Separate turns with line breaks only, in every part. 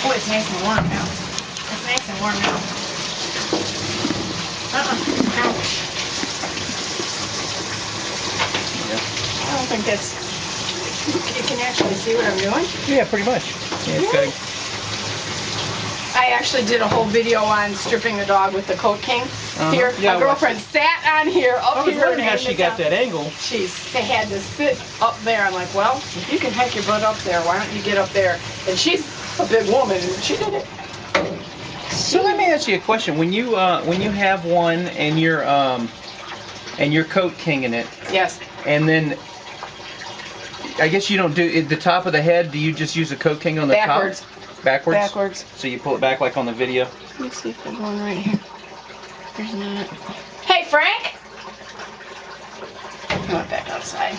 Oh, it's nice and warm now. It's nice and warm now. Ouch.
Yeah.
I don't think that's... You can actually see what I'm doing?
Yeah, pretty much. Yeah, it's got
I actually did a whole video on stripping the dog with the Coat King. Here,
yeah,
my girlfriend sat on here, up
I was
here.
wondering how she got that angle.
They had to sit up there. I'm like, well, if you can hike your butt up there, why don't you get up there? And she's a big woman, and she did it.
So let me ask you a question. When you have one and you're Coat Kinging it.
Yes.
And then I guess you don't do the top of the head. Do you just use a Coat King on the
Backwards.
top? Backwards.
Backwards.
So you pull it back like on the video.
Let me see if there's one right here. There's not. Hey, Frank. I went back outside.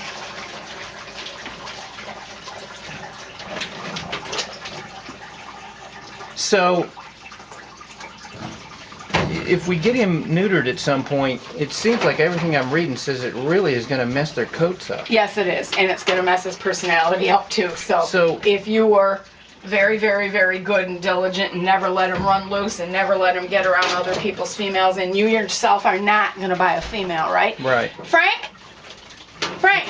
So, if we get him neutered at some point, it seems like everything I'm reading says it really is going to mess their coats up.
Yes, it is, and it's going to mess his personality up too. So if you were very, very, very good and diligent and never let him run loose and never let him get around other people's females, and you yourself are not going to buy a female, right?
Right.
Frank? Frank?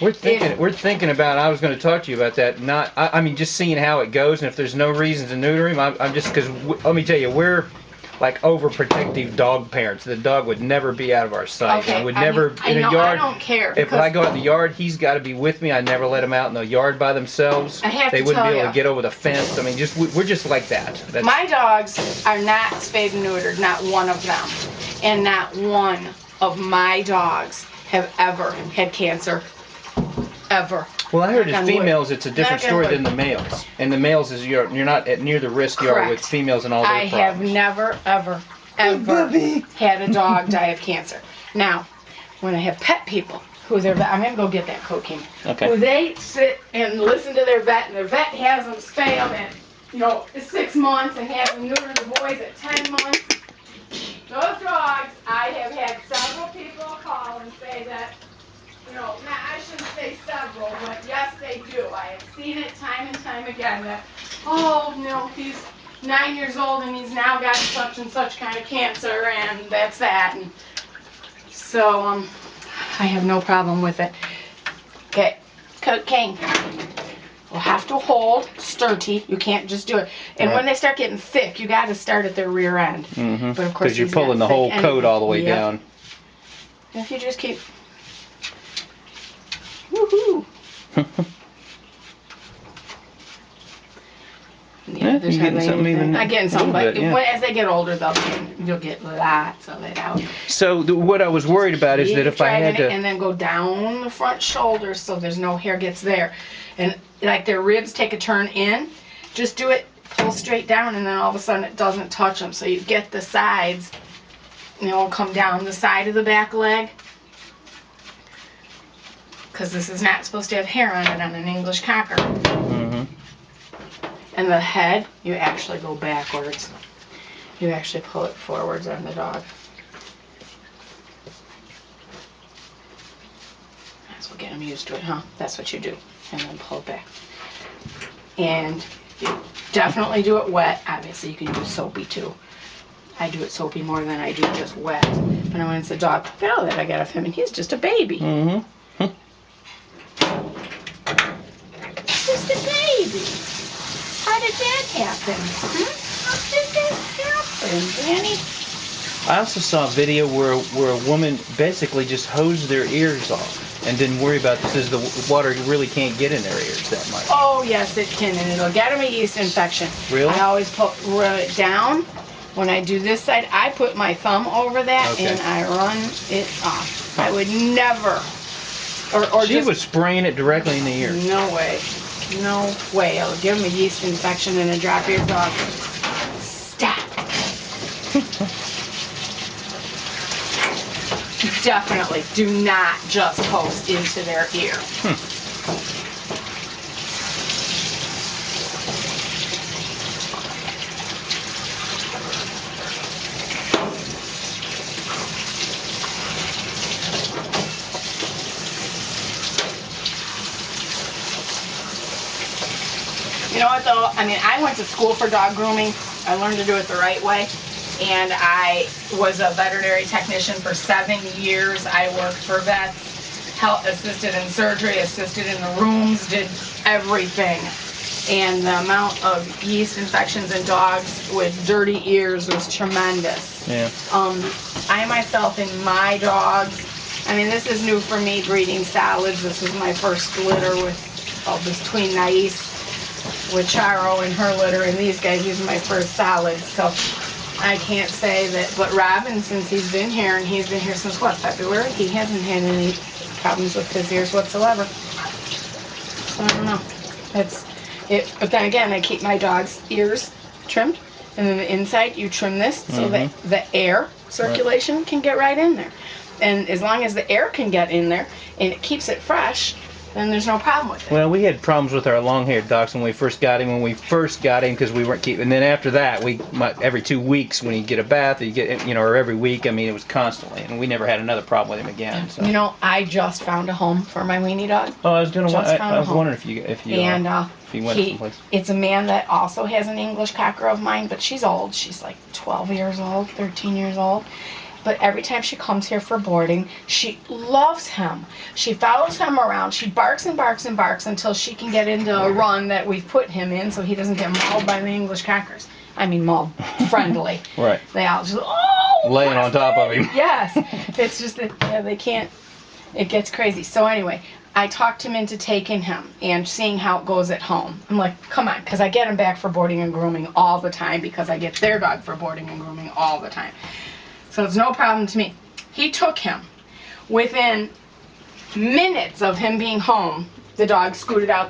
We're thinking about. I was going to talk to you about that. I mean, just seeing how it goes, and if there's no reason to neuter him, I'm just because. Let me tell you, we're like overprotective dog parents. The dog would never be out of our sight.
Okay.
Would never in a yard.
I don't care.
If I go out in the yard, he's got to be with me. I never let him out in the yard by themselves. They wouldn't be able to get over the fence. I mean, we're just like that.
My dogs are not spayed and neutered. Not one of them, and not one of my dogs have ever had cancer. Ever.
Well, I heard as females, it's a different story than the males. And the males is you're not at near the risk you are with females and all their problems.
I have never, ever had a dog die of cancer. Now, when I have pet people who their vet, I'm gonna go get that Coat King.
Okay.
Who they sit and listen to their vet, and their vet has them spay them at 6 months and has them neuter the boys at 10 months. Those dogs, I have had several people call and say that. Now I shouldn't say several, but yes, they do. I have seen it time and time again that, he's 9 years old and he's now got such and such kind of cancer, and that's that. And so, I have no problem with it. Okay, Coat King. We'll have to hold sturdy. You can't just do it. And when they start getting thick, you got to start at their rear end.
Mm-hmm. But of course, because you're pulling the whole coat all the way down.
And if you just keep. Woohoo! Yeah, there's hardly anything. I'm getting some, but as they get older, you'll get lots of it out.
So what I was worried about is that if I had to...
And then go down the front shoulders so there's no hair gets there. And like their ribs take a turn in, just do it, pull straight down, and then all of a sudden it doesn't touch them. So you get the sides, come down the side of the back leg. Because this is not supposed to have hair on it on an English Cocker.
Mm-hmm.
And the head, you actually go backwards. You actually pull it forwards on the dog. That's what get them used to it, huh? That's what you do. And then pull it back. And you definitely do it wet. Obviously, you can use soapy too. I do it soapy more than I do just wet. But when it's a dog that I got of him, and he's just a baby.
Mm-hmm.
Just a baby. How did that happen? How did that happen, Danny?
I also saw a video where a woman basically just hosed their ears off and didn't worry about this. The water really can't get in their ears that much.
Oh yes, it can, and it'll get them a yeast infection.
Really?
I always run it down. When I do this side, I put my thumb over that and I run it off. I would never. Or
she was spraying it directly in the ear.
No way. No way. It'll give them a yeast infection and a drop ear dog. Stop. Definitely do not just post into their ear. You know what though? I mean, I went to school for dog grooming. I learned to do it the right way. And I was a veterinary technician for 7 years. I worked for vets, helped, assisted in surgery, assisted in the rooms, did everything. And the amount of yeast infections in dogs with dirty ears was tremendous.
Yeah.
I myself in my dogs, I mean, this is new for me, breeding salads. This was my first litter with, between Nais, with Charo and her litter, and these guys, these are my first salads. So I can't say that, but Robin, since he's been here, and he's been here since what, February? He hasn't had any problems with his ears whatsoever. So I don't know. But then again, I keep my dog's ears trimmed, and then the inside you trim this so that the air circulation can get right in there. And as long as the air can get in there and it keeps it fresh, then there's no problem with it.
Well, we had problems with our long-haired dachshund when we first got him. Because we weren't keeping. And then after that, every 2 weeks when you get a bath, or you get, or every week. I mean, it was constantly, and we never had another problem with him again. So.
You know, I just found a home for my weenie dog.
Oh, I was wondering if you
And
went someplace.
it's a man that also has an English Cocker of mine, but she's old. She's like 12 years old, 13 years old. But every time she comes here for boarding, she loves him. She follows him around. She barks and barks and barks until she can get into a run that we've put him in so he doesn't get mauled by the English Cockers. I mean, mauled friendly.
Right.
They all just, oh!
Laying on top of him.
Yes. It's just that they can't. It gets crazy. So anyway, I talked him into taking him and seeing how it goes at home. I'm like, come on, because I get him back for boarding and grooming all the time because I get their dog for boarding and grooming all the time. So it's no problem to me. He took him. Within minutes of him being home, the dog scooted out